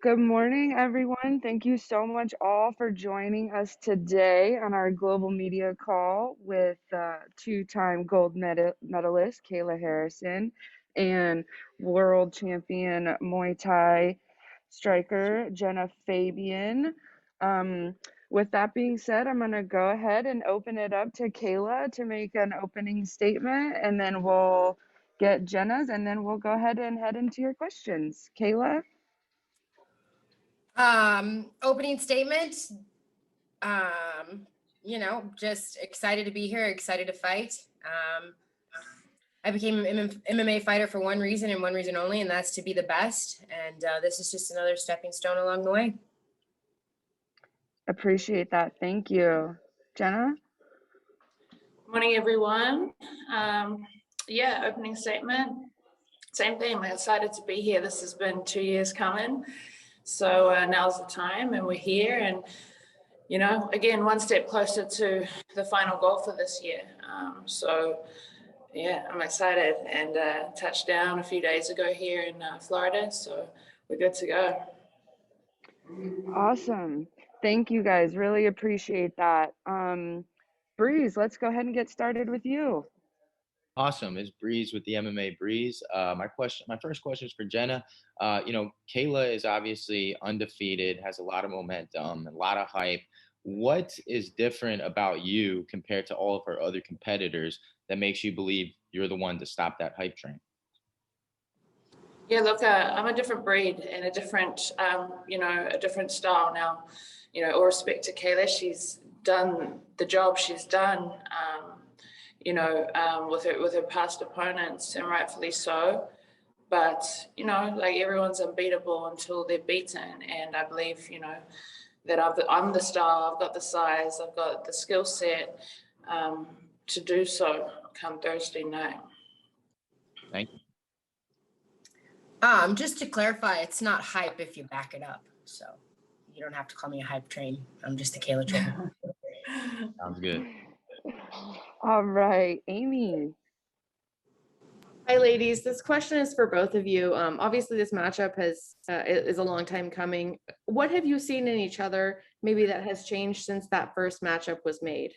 Good morning, everyone. Thank you so much all for joining us today on our global media call with two-time gold medalist Kayla Harrison and world champion Muay Thai striker Genah Fabian. With that being said, I'm going to go ahead and open it up to Kayla to make an opening statement, and then we'll get Jenna's, and then we'll go ahead and head into your questions. Kayla? Opening statement. Just excited to be here, excited to fight. I became an MMA fighter for one reason and one reason only, and that's to be the best. And this is just another stepping stone along the way. Appreciate that. Thank you. Genah? Morning, everyone. Opening statement. Same thing. I'm excited to be here. This has been 2 years coming. So now's the time, and we're here. And, again, one step closer to the final goal for this year. I'm excited, and touched down a few days ago here in Florida. So we're good to go. Awesome. Thank you, guys. Really appreciate that. Breeze, let's go ahead and get started with you. Awesome. It's Breeze with the MMA Breeze. My first question is for Genah. Kayla is obviously undefeated, has a lot of momentum, a lot of hype. What is different about you compared to all of her other competitors that makes you believe you're the one to stop that hype train? Yeah, look, I'm a different breed and a different style now. All respect to Kayla, she's done the job she's done. With her past opponents, and rightfully so. But, like everyone's unbeatable until they're beaten. And I believe, that I'm the style, I've got the size, I've got the skill set to do so come Thursday night. Thank you. Just to clarify, it's not hype if you back it up. So you don't have to call me a hype train. I'm just a Kayla train. Sounds good. All right, Amy. Hi, ladies. This question is for both of you. Obviously, this matchup is a long time coming. What have you seen in each other, maybe that has changed since that first matchup was made?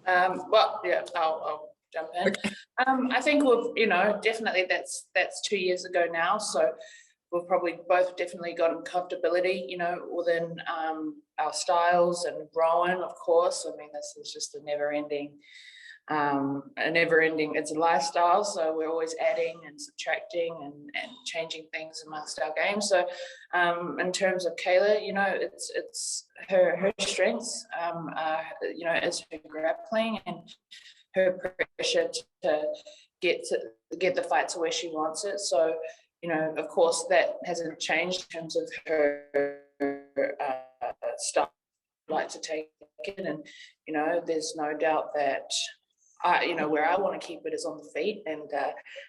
I'll jump in. I think we've, definitely that's 2 years ago now. So we've probably both definitely gotten comfortability, within our styles and growing, of course. I mean, this is just a never ending, it's a lifestyle. So we're always adding and subtracting and changing things amongst our games. So in terms of Kayla, it's her strengths, is her grappling and her pressure to get the fight to where she wants it. So, of course, that hasn't changed in terms of her style, like to take it. And, there's no doubt that, where I want to keep it is on the feet and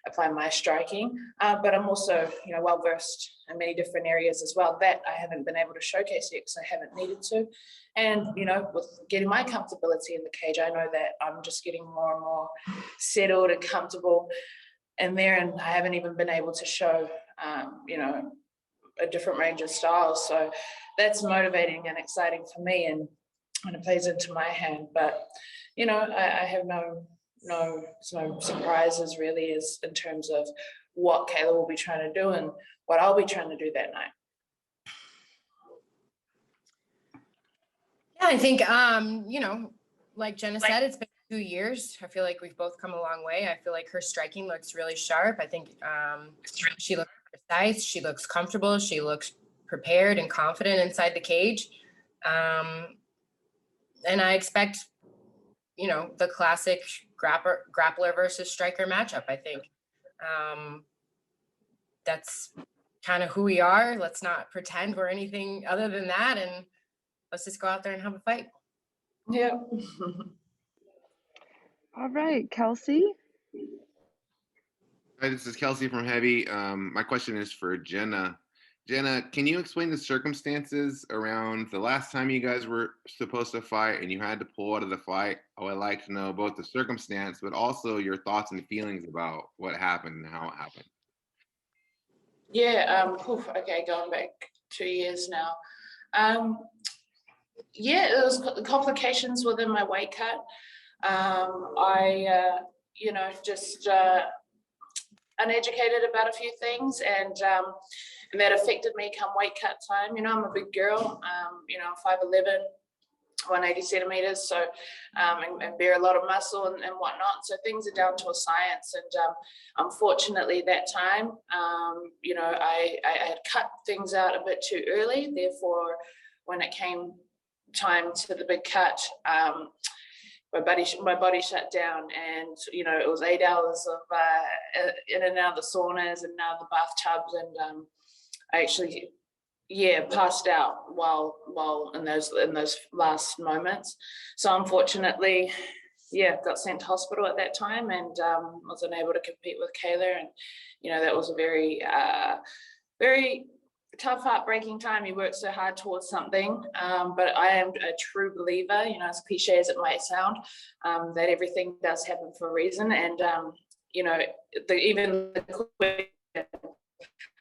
apply my striking. But I'm also, well-versed in many different areas as well that I haven't been able to showcase yet because I haven't needed to. And, with getting my comfortability in the cage, I know that I'm just getting more and more settled and comfortable in there. And I haven't even been able to show, a different range of styles. So that's motivating and exciting for me. And it plays into my hand. But, I have no surprises really as in terms of what Kayla will be trying to do and what I'll be trying to do that night. Yeah, I think, like Genah said, it's been 2 years. I feel like we've both come a long way. I feel like her striking looks really sharp. I think she looks precise. She looks comfortable. She looks prepared and confident inside the cage. And I expect, the classic grappler versus striker matchup, I think. That's kind of who we are. Let's not pretend we're anything other than that. And let's just go out there and have a fight. Yeah. All right, Kelsey. Hi, this is Kelsey from Heavy. My question is for Genah. Genah, can you explain the circumstances around the last time you guys were supposed to fight and you had to pull out of the fight? I would like to know both the circumstance, but also your thoughts and feelings about what happened and how it happened. Yeah, okay, going back 2 years now. Yeah, it was complications within my weight cut. I, just uneducated about a few things, and that affected me come weight cut time. I'm a big girl, 5'11", 180 centimeters, so and bear a lot of muscle and whatnot. So things are down to a science, and unfortunately that time, I had cut things out a bit too early. Therefore, when it came time to the big cut, my body shut down, and it was 8 hours of in and out of the saunas and now the bathtubs, and I actually passed out while in those last moments. So unfortunately, got sent to hospital at that time, and was unable to compete with Kayla, and that was a very very tough, heartbreaking time. You work so hard towards something, but I am a true believer, as cliche as it might sound, that everything does happen for a reason. And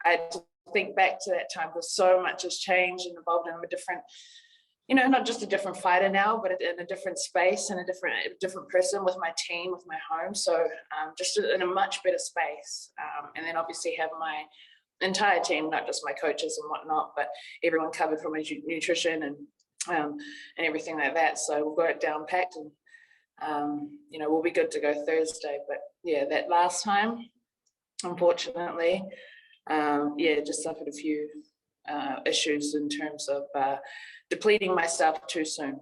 I think back to that time, because so much has changed and evolved, and I'm a different, not just a different fighter now, but in a different space and a different person with my team, with my home. So just in a much better space, and then obviously have my entire team, not just my coaches and whatnot, but everyone covered from nutrition and everything like that. So we've got it down packed, and we'll be good to go Thursday. But that last time, unfortunately, just suffered a few issues in terms of depleting myself too soon.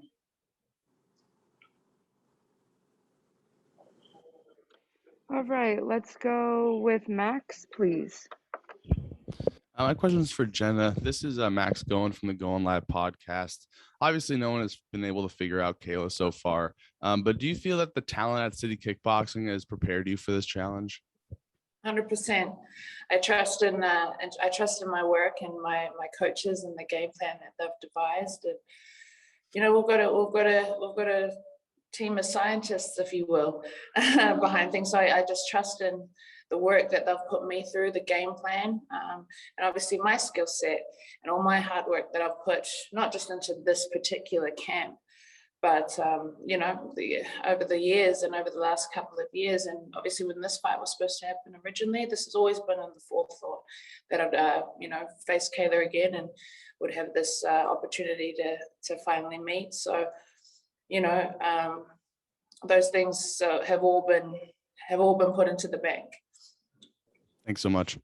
All right, let's go with Max, please. My question is for Genah. This is Max Goen from the Goen Lab podcast. Obviously, no one has been able to figure out Kayla so far, but do you feel that the talent at City Kickboxing has prepared you for this challenge? 100%. I trust in my work and my coaches and the game plan that they've devised. And we've got a team of scientists, if you will, behind things. So I just trust in the work that they've put me through, the game plan, and obviously my skill set and all my hard work that I've put not just into this particular camp, but over the years and over the last couple of years. And obviously when this fight was supposed to happen originally, this has always been in the forethought that I'd face Kayla again and would have this opportunity to finally meet. So those things have all been put into the bank. Thanks so much.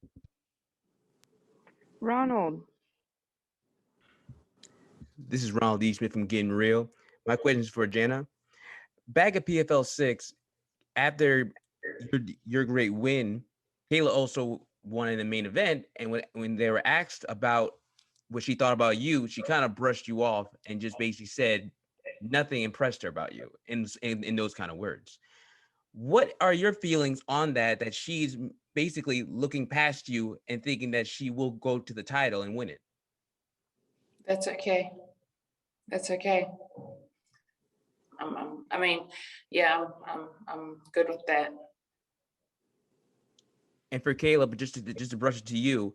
Ronald. This is Ronald Smith from Getting Real. My question is for Genah. Back at PFL 6, after your great win, Kayla also won in the main event. And when they were asked about what she thought about you, she kind of brushed you off and just basically said nothing impressed her about you in those kind of words. What are your feelings on that she's basically looking past you and thinking that she will go to the title and win it? That's okay. I'm good with that. And for Kayla, but just to brush it to you,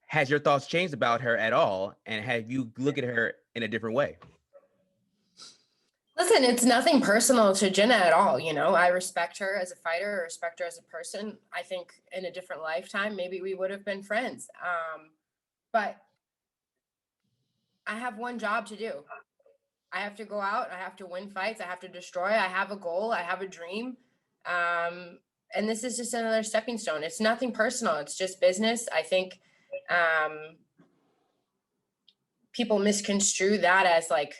has your thoughts changed about her at all? And have you look at her in a different way? Listen, it's nothing personal to Genah at all. I respect her as a fighter, I respect her as a person. I think in a different lifetime, maybe we would have been friends. But I have one job to do. I have to go out, I have to win fights, I have to destroy, I have a goal, I have a dream. And this is just another stepping stone. It's nothing personal, it's just business. I think people misconstrue that as like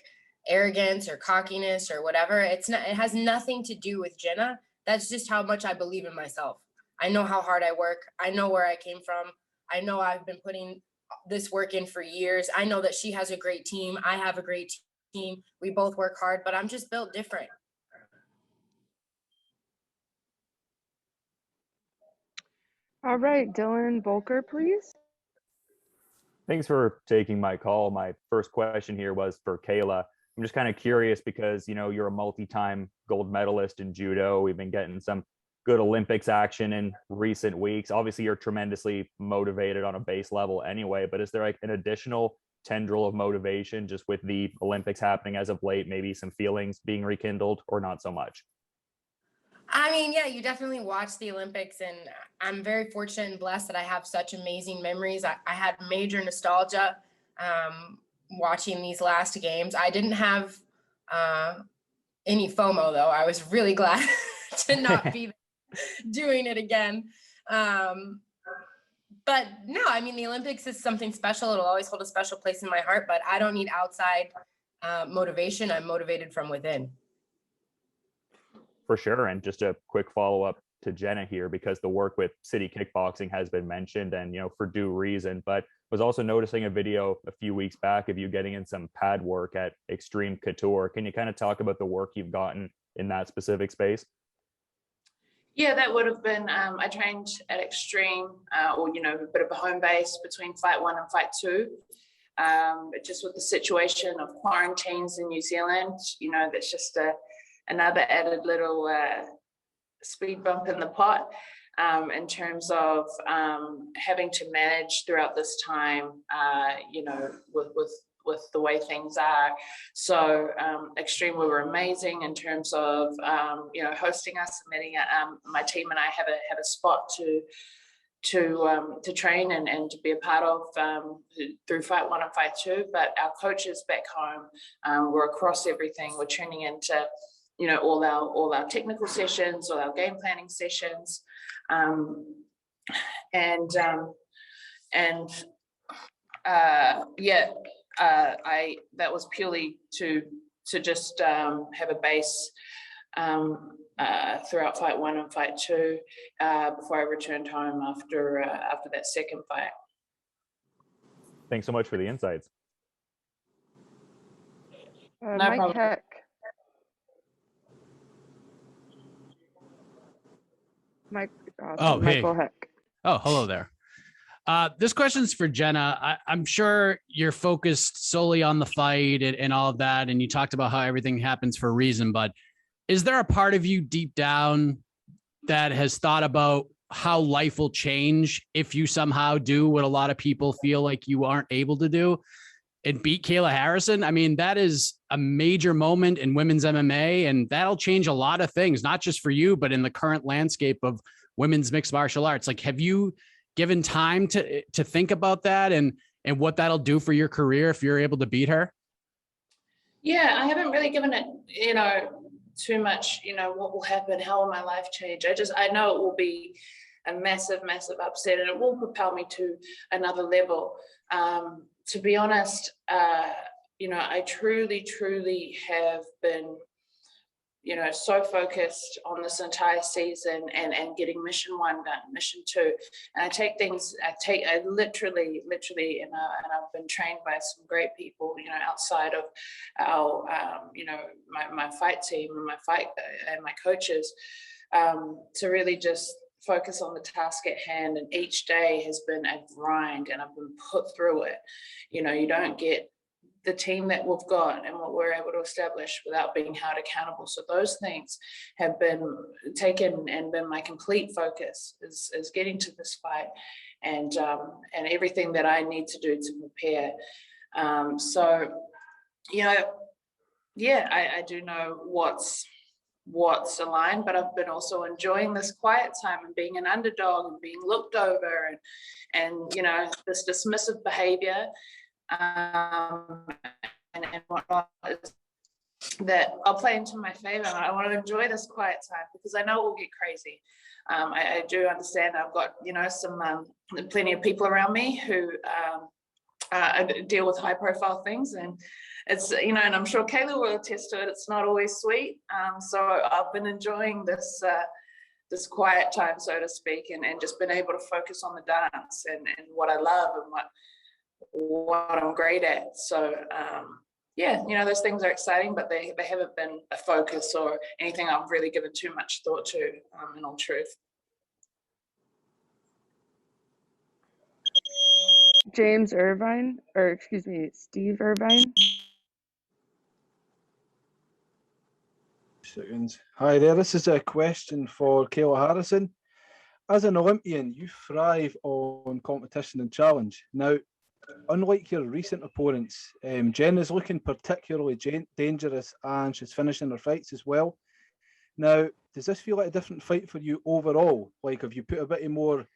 arrogance or cockiness or whatever. It's not, it has nothing to do with Genah. That's just how much I believe in myself. I know how hard I work. I know where I came from. I know I've been putting this work in for years. I know that she has a great team. I have a great team. We both work hard, but I'm just built different. All right, Dylan Volker, please. Thanks for taking my call. My first question here was for Kayla. I'm just kind of curious because, you're a multi-time gold medalist in judo. We've been getting some good Olympics action in recent weeks. Obviously, you're tremendously motivated on a base level anyway, but is there like an additional tendril of motivation just with the Olympics happening as of late, maybe some feelings being rekindled, or not so much? I mean, yeah, you definitely watch the Olympics, and I'm very fortunate and blessed that I have such amazing memories. I had major nostalgia watching these last games. I didn't have any FOMO, though. I was really glad to not be doing it again. But no, I mean, the Olympics is something special. It'll always hold a special place in my heart, but I don't need outside motivation. I'm motivated from within. For sure. And just a quick follow-up to Genah here, because the work with City Kickboxing has been mentioned, and for due reason, but was also noticing a video a few weeks back of you getting in some pad work at Extreme Couture. Can you kind of talk about the work you've gotten in that specific space? Yeah, that would have been, I trained at Extreme, or, a bit of a home base between fight one and fight two. Just with the situation of quarantines in New Zealand, that's just another added little speed bump in the pot in terms of having to manage throughout this time, with the way things are. So Extreme were amazing in terms of hosting us, admitting my team and I have a spot to train and to be a part of through fight one and fight two. But our coaches back home were across everything. We're tuning into all our technical sessions, all our game planning sessions, that was purely to just have a base throughout fight one and fight two before I returned home after that second fight. Thanks so much for the insights. No Mike problem. Heck. Michael Heck. Oh, hello there. This question's for Genah. I'm sure you're focused solely on the fight and all of that, and you talked about how everything happens for a reason, but is there a part of you deep down that has thought about how life will change if you somehow do what a lot of people feel like you aren't able to do and beat Kayla Harrison? I mean, that is a major moment in women's MMA, and that'll change a lot of things, not just for you, but in the current landscape of women's mixed martial arts. Like, have you given time to think about that and what that'll do for your career if you're able to beat her? Yeah, I haven't really given it, too much, what will happen, how will my life change? I know it will be a massive, massive upset, and it will propel me to another level. To be honest, I truly, truly have been, so focused on this entire season and getting mission one done, mission two. And I literally, and I've been trained by some great people, outside of our, my fight team and my coaches, to really just focus on the task at hand. And each day has been a grind, and I've been put through it. You don't get the team that we've got and what we're able to establish without being held accountable. So those things have been taken and been my complete focus is getting to this fight and everything that I need to do to prepare. I do know what's aligned, but I've been also enjoying this quiet time and being an underdog and being looked over and this dismissive behavior and whatnot is that I'll play into my favor. I want to enjoy this quiet time because I know it will get crazy. I do understand I've got some plenty of people around me who deal with high profile things, and it's and I'm sure Kayla will attest to it. It's not always sweet. So I've been enjoying this quiet time, so to speak, and just been able to focus on the dance and what I love and what I'm great at. So those things are exciting, but they haven't been a focus or anything I've really given too much thought to, in all truth. Steve Irvine. seconds. Hi there, this is a question for Kayla Harrison. As an Olympian, you thrive on competition and challenge. Now, unlike your recent opponents, Jen is looking particularly dangerous and she's finishing her fights as well. Now, does this feel like a different fight for you overall? Like, have you put a bit more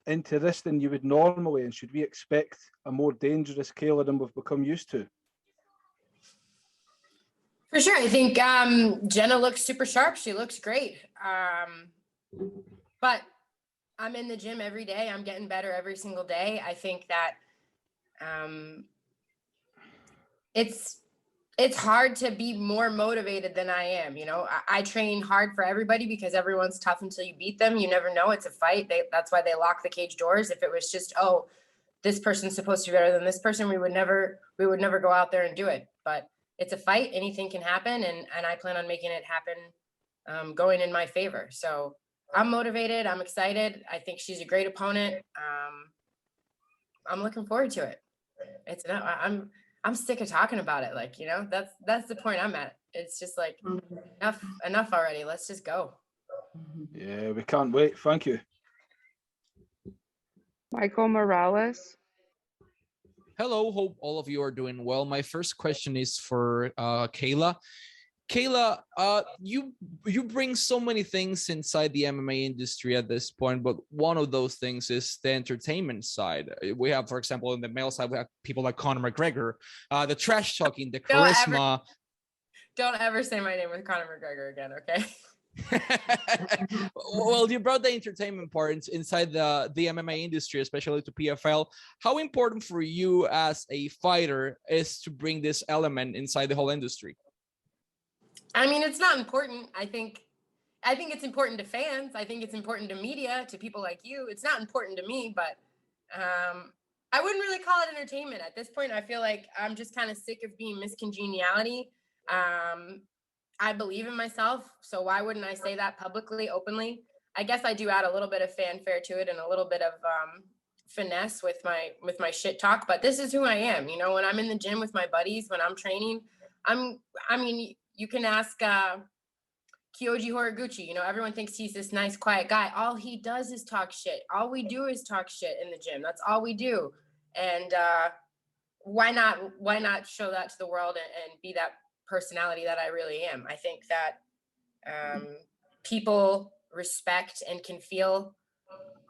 into this than you would normally, and should we expect a more dangerous Kayla than we've become used to? For sure. I think Genah looks super sharp. She looks great. But I'm in the gym every day. I'm getting better every single day. I think that it's hard to be more motivated than I am. You know, I train hard for everybody because everyone's tough until you beat them. You never know. It's a fight. That's why they lock the cage doors. If it was just, oh, this person's supposed to be better than this person, we would never go out there and do it. But it's a fight. Anything can happen. And I plan on making it happen, going in my favor. So I'm motivated. I'm excited. I think she's a great opponent. I'm looking forward to it. I'm sick of talking about it. Like, you know, that's the point I'm at. It's just like, enough already. Let's just go. Yeah, we can't wait. Thank you. Michael Morales. Hello, hope all of you are doing well. My first question is for Kayla. Kayla, you bring so many things inside the MMA industry at this point, but one of those things is the entertainment side. We have, for example, in the male side, we have people like Conor McGregor, the trash talking, the charisma. Don't ever say my name with Conor McGregor again, okay? Well, you brought the entertainment part inside the MMA industry, especially to PFL. How important for you as a fighter is to bring this element inside the whole industry? I mean, it's not important. I think it's important to fans. I think it's important to media, to people like you. It's not important to me, but I wouldn't really call it entertainment. At this point, I feel like I'm just kind of sick of being miscongeniality. I believe in myself, so why wouldn't I say that publicly, openly? I guess I do add a little bit of fanfare to it and a little bit of finesse with my shit talk, but this is who I am. You know, when I'm in the gym with my buddies, when I'm training, you can ask Kyoji Horiguchi. You know, everyone thinks he's this nice, quiet guy. All he does is talk shit. All we do is talk shit in the gym. That's all we do. And why not show that to the world and be that personality that I really am? I think that people respect and can feel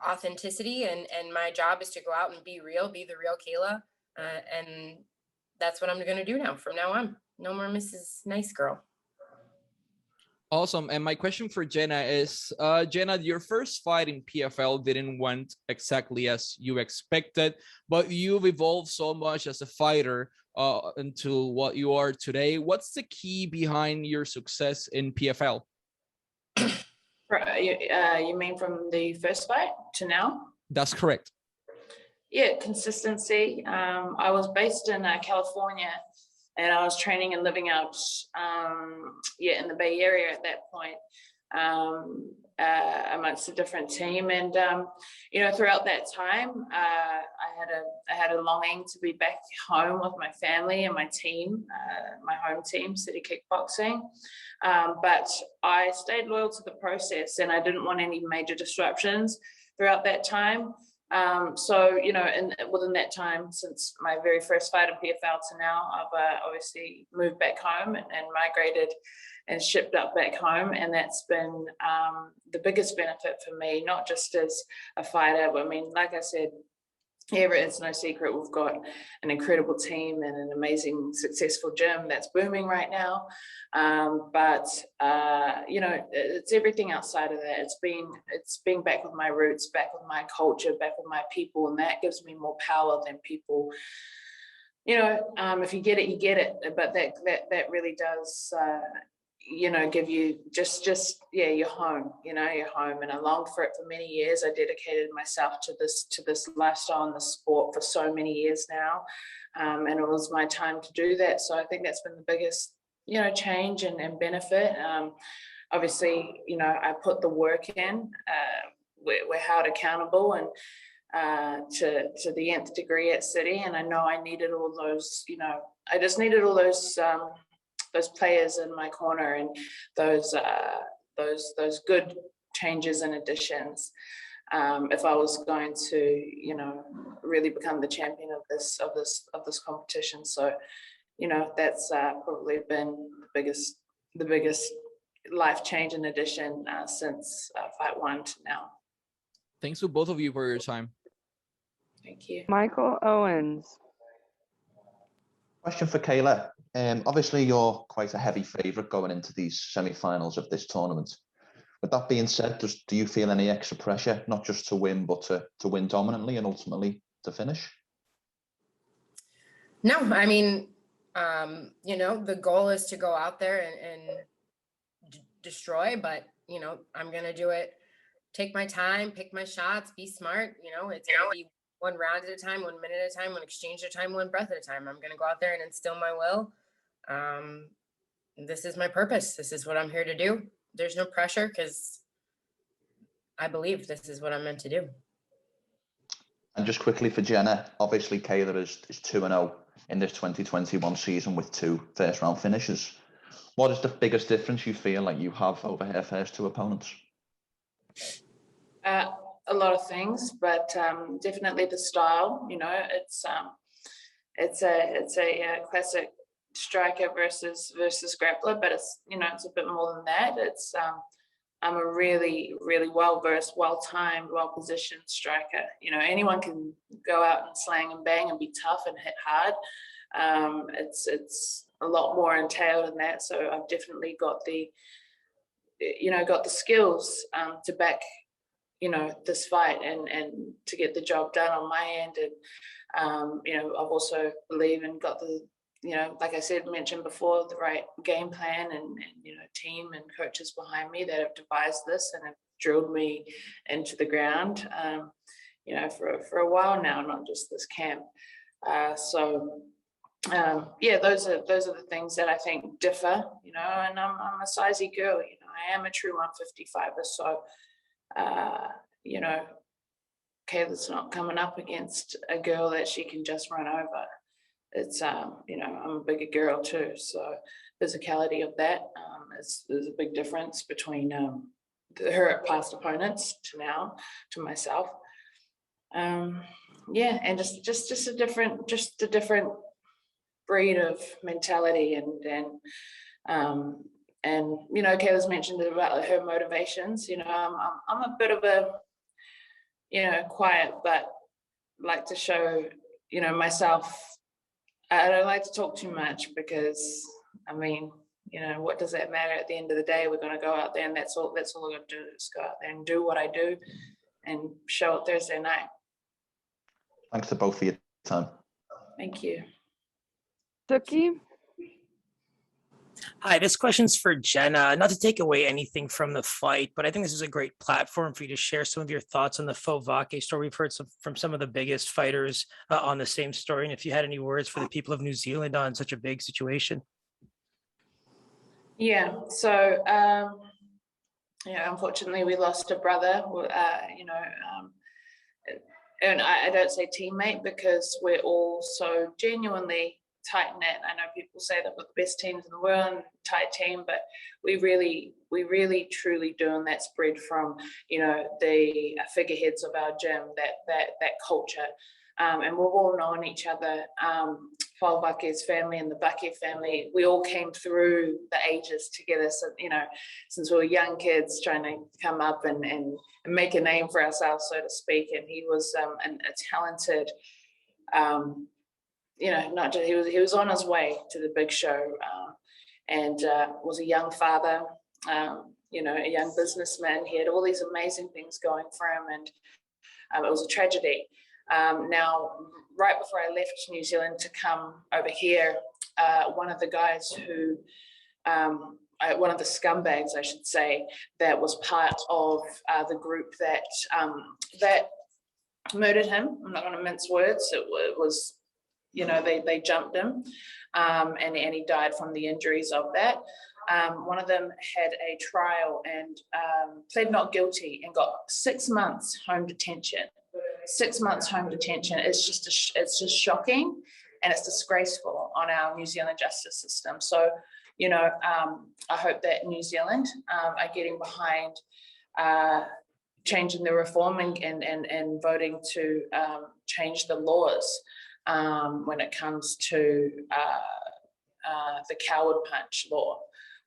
authenticity, and my job is to go out and be real, be the real Kayla, and that's what I'm going to do now. From now on, no more Mrs. Nice Girl. Awesome. And my question for Genah is, Genah, your first fight in PFL didn't went exactly as you expected, but you've evolved so much as a fighter into what you are today. What's the key behind your success in PFL? You mean from the first fight to now? That's correct. Yeah, consistency. I was based in California, and I was training and living out in the Bay Area at that point, amongst a different team. And throughout that time, I had a longing to be back home with my family and my team, my home team, City Kickboxing. But I stayed loyal to the process, and I didn't want any major disruptions throughout that time. Within that time, since my very first fight in PFL to now, I've obviously moved back home and migrated and shipped up back home. And that's been the biggest benefit for me, not just as a fighter, but I mean, like I said, it's no secret we've got an incredible team and an amazing, successful gym that's booming right now. It's everything outside of that. It's being back with my roots, back with my culture, back with my people, and that gives me more power than people. If you get it, you get it. But that really does. Give you you're home, you're home. And I longed for it for many years. I dedicated myself to this lifestyle and the sport for so many years now. And it was my time to do that. So I think that's been the biggest, change and benefit. Obviously, I put the work in, we're held accountable and to the nth degree at City. And I know I needed all those, I just needed all those players in my corner and those good changes and additions. If I was going to, really become the champion of this competition. So, that's probably been the biggest life change and addition since fight 1 to now. Thanks to both of you for your time. Thank you. Michael Owens. Question for Kayla. Obviously, you're quite a heavy favourite going into these semi-finals of this tournament. With that being said, do you feel any extra pressure, not just to win, but to win dominantly and ultimately to finish? No, I mean, the goal is to go out there and destroy, but, I'm going to do it, take my time, pick my shots, be smart. It's going to be 1 round at a time, 1 minute at a time, 1 exchange at a time, 1 breath at a time. I'm going to go out there and instill my will. This is my purpose. This is what I'm here to do. There's no pressure because I believe this is what I'm meant to do. And just quickly for Genah, obviously Kayla is 2-0 in this 2021 season with 2 first-round finishes. What is the biggest difference you feel like you have over her first 2 opponents? A lot of things, but definitely the style. It's a classic striker versus grappler, but it's it's a bit more than that. It's I'm a really well-versed, well-timed, well-positioned striker. Anyone can go out and slang and bang and be tough and hit hard. It's a lot more entailed than that. So I've definitely got the skills to back this fight and to get the job done on my end. And I've also believe and got the like I mentioned before, the right game plan and team and coaches behind me that have devised this and have drilled me into the ground, for a while now, not just this camp. Those are the things that I think differ, and I'm a sizey girl, I am a true 155er. So, Kayla's not coming up against a girl that she can just run over. It's, I'm a bigger girl too. So physicality of that is a big difference between her past opponents to now, to myself. And just a different breed of mentality and Kayla's mentioned about her motivations. I'm a bit of a quiet, but like to show myself. I don't like to talk too much because what does that matter at the end of the day? We're going to go out there and that's all we're going to do is go out there and do what I do and show it Thursday night. Thanks to both for your time. Thank you. Suki? Hi, this question's for Genah. Not to take away anything from the fight, but I think this is a great platform for you to share some of your thoughts on the Faux Vake story. We've heard from some of the biggest fighters on the same story. And if you had any words for the people of New Zealand on such a big situation. Yeah, so, unfortunately we lost a brother, and I don't say teammate because we're all so genuinely tight-knit. I know people say that we're the best teams in the world and tight team, but we really truly do, and that's bred from the figureheads of our gym, that culture, and we've all known each other. Paul Bake's family and the Bake family, we all came through the ages together. So since we were young kids trying to come up and make a name for ourselves, so to speak. And he was a talented not just, he was on his way to the big show, and was a young father, a young businessman. He had all these amazing things going for him, and it was a tragedy. Now, right before I left New Zealand to come over here, one of the guys who, one of the scumbags, I should say, that was part of the group that murdered him. I'm not going to mince words. It was, they jumped him, and he died from the injuries of that. One of them had a trial and pled not guilty and got 6 months home detention. 6 months home detention. It's just shocking, and it's disgraceful on our New Zealand justice system. So, I hope that New Zealand are getting behind changing the reform and voting to change the laws when it comes to the coward punch law.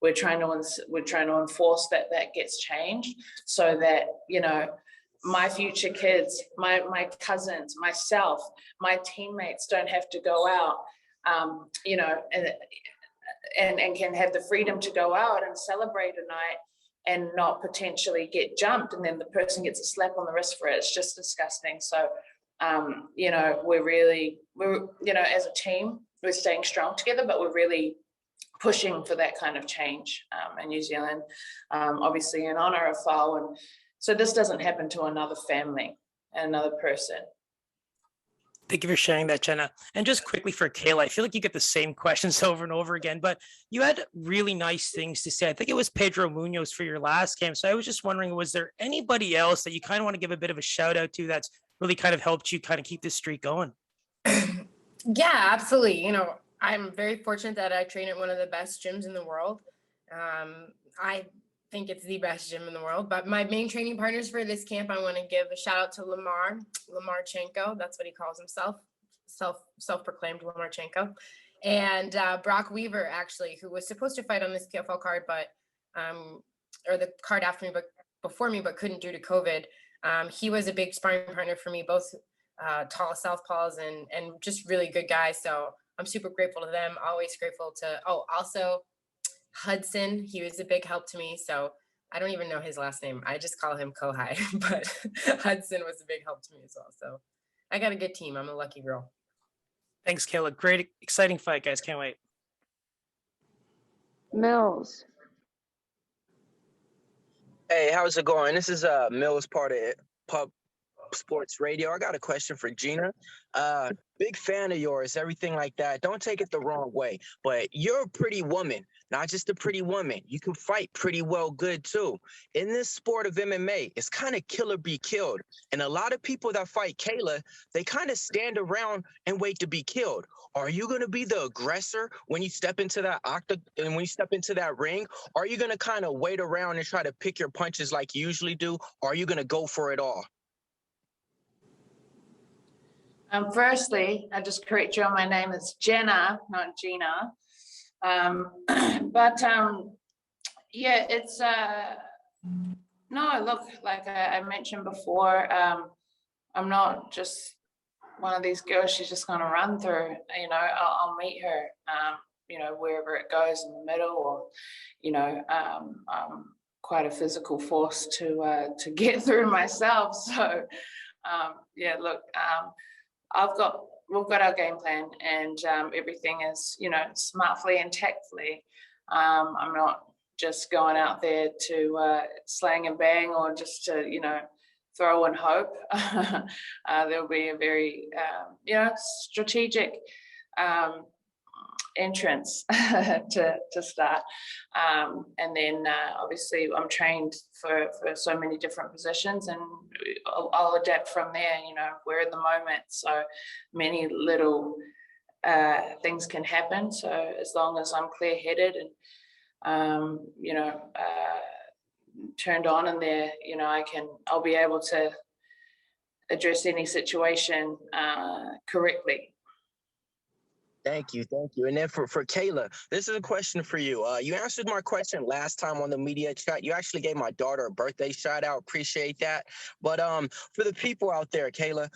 We're trying to enforce that gets changed so that, my future kids, my cousins, myself, my teammates don't have to go out, and can have the freedom to go out and celebrate a night and not potentially get jumped, and then the person gets a slap on the wrist for it. It's just disgusting. So, we're as a team, we're staying strong together, but we're really pushing for that kind of change in New Zealand, obviously in honor of Fao. And so this doesn't happen to another family and another person. Thank you for sharing that, Genah. And just quickly for Kayla, I feel like you get the same questions over and over again, but you had really nice things to say. I think it was Pedro Munoz for your last game. So I was just wondering, was there anybody else that you kind of want to give a bit of a shout out to that's really kind of helped you kind of keep this streak going? Yeah, absolutely. I'm very fortunate that I train at one of the best gyms in the world. I think it's the best gym in the world, but my main training partners for this camp, I want to give a shout out to Lamarchenko. That's what he calls himself, self-proclaimed Lamarchenko. And Brock Weaver, actually, who was supposed to fight on this PFL card, but or the card after me, but before me, but couldn't due to COVID. He was a big sparring partner for me, both tall southpaws and just really good guys. So I'm super grateful to them. Always grateful to, also Hudson. He was a big help to me. So I don't even know his last name. I just call him Kohai, but Hudson was a big help to me as well. So I got a good team. I'm a lucky girl. Thanks, Kayla. Great, exciting fight, guys. Can't wait. Mills. Hey, how's it going? This is Mills, part of Pub Sports Radio. I got a question for Genah. Big fan of yours, everything like that. Don't take it the wrong way, but you're a pretty woman, not just a pretty woman. You can fight pretty well good too. In this sport of MMA, it's kind of kill or be killed. And a lot of people that fight Kayla, they kind of stand around and wait to be killed. Are you going to be the aggressor when you step into that when you step into that ring? Are you going to kind of wait around and try to pick your punches like you usually do? Or are you going to go for it all? Firstly, I just correct you on my name. It's Genah, not Genah. Yeah, it's no, look, like I mentioned before, I'm not just one of these girls she's just gonna run through. I'll meet her, wherever it goes in the middle, or I'm quite a physical force to get through myself. So yeah, look, we've got our game plan, and everything is, smartly and tactfully. I'm not just going out there to slang and bang, or just to, throw and hope. There'll be a very, strategic entrance to start. And then obviously I'm trained for so many different positions, and I'll adapt from there. We're in the moment, so many little things can happen. So as long as I'm clear-headed and turned on in there, I'll be able to address any situation correctly. Thank you. And then for Kayla, this is a question for you. You answered my question last time on the media chat. You actually gave my daughter a birthday shout out. Appreciate that. But for the people out there, Kayla,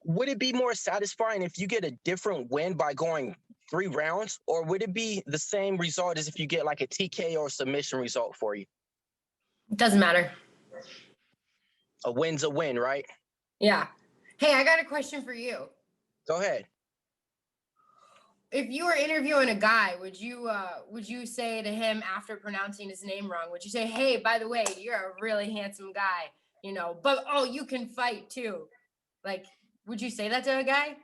would it be more satisfying if you get a different win by going 3 rounds, or would it be the same result as if you get like a TK or submission result for you? It doesn't matter. A win's a win, right? Yeah. Hey, I got a question for you. Go ahead. If you were interviewing a guy, would you say to him after pronouncing his name wrong, would you say, hey, by the way, you're a really handsome guy, but you can fight too? Like, would you say that to a guy?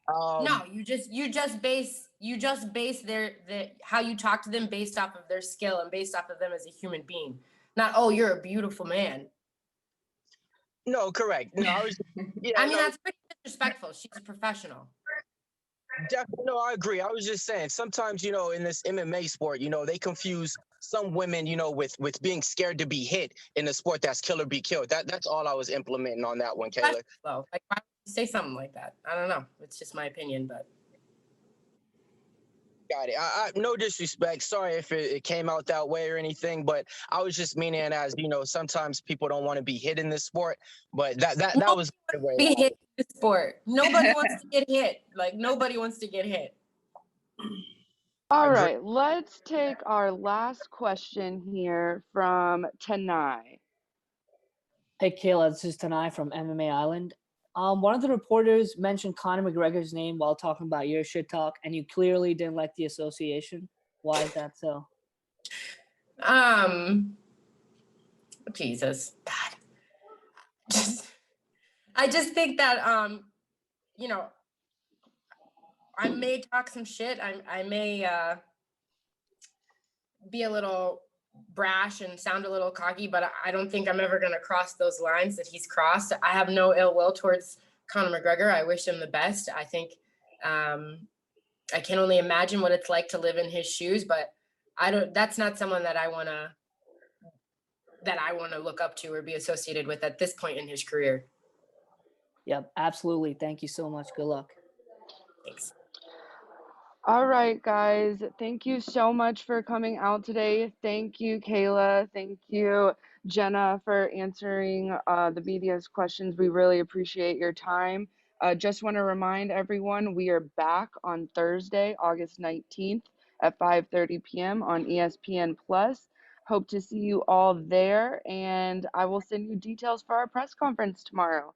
No, you just base how you talk to them based off of their skill and based off of them as a human being. Not, oh, you're a beautiful man. No, correct. No, that's pretty disrespectful. She's a professional. Definitely, no, I agree. I was just saying, sometimes, in this MMA sport, they confuse some women, with being scared to be hit in a sport that's kill or be killed. That's all I was implementing on that one, Kayla. Well, like, why would you say something like that? I don't know. It's just my opinion, but. Got it. I no disrespect. Sorry if it came out that way or anything, but I was just meaning as, sometimes people don't want to be hit in this sport, but that was the way. Be hit in the sport. Nobody wants to get hit. Like, nobody wants to get hit. All right, let's take our last question here from Tanai. Hey, Kayla, this is Tanai from MMA Island. One of the reporters mentioned Conor McGregor's name while talking about your shit talk, and you clearly didn't like the association. Why is that so? Jesus, God. I just think that, I may talk some shit. I may be a little brash and sound a little cocky, but I don't think I'm ever going to cross those lines that he's crossed. I have no ill will towards Conor McGregor. I wish him the best. I think I can only imagine what it's like to live in his shoes, but that's not someone that I want to look up to or be associated with at this point in his career. Yep, absolutely. Thank you so much. Good luck. Thanks. All right, guys. Thank you so much for coming out today. Thank you, Kayla. Thank you, Genah, for answering the media's questions. We really appreciate your time. Just want to remind everyone, we are back on Thursday, August 19th at 5:30 p.m. on ESPN+. Hope to see you all there, and I will send you details for our press conference tomorrow.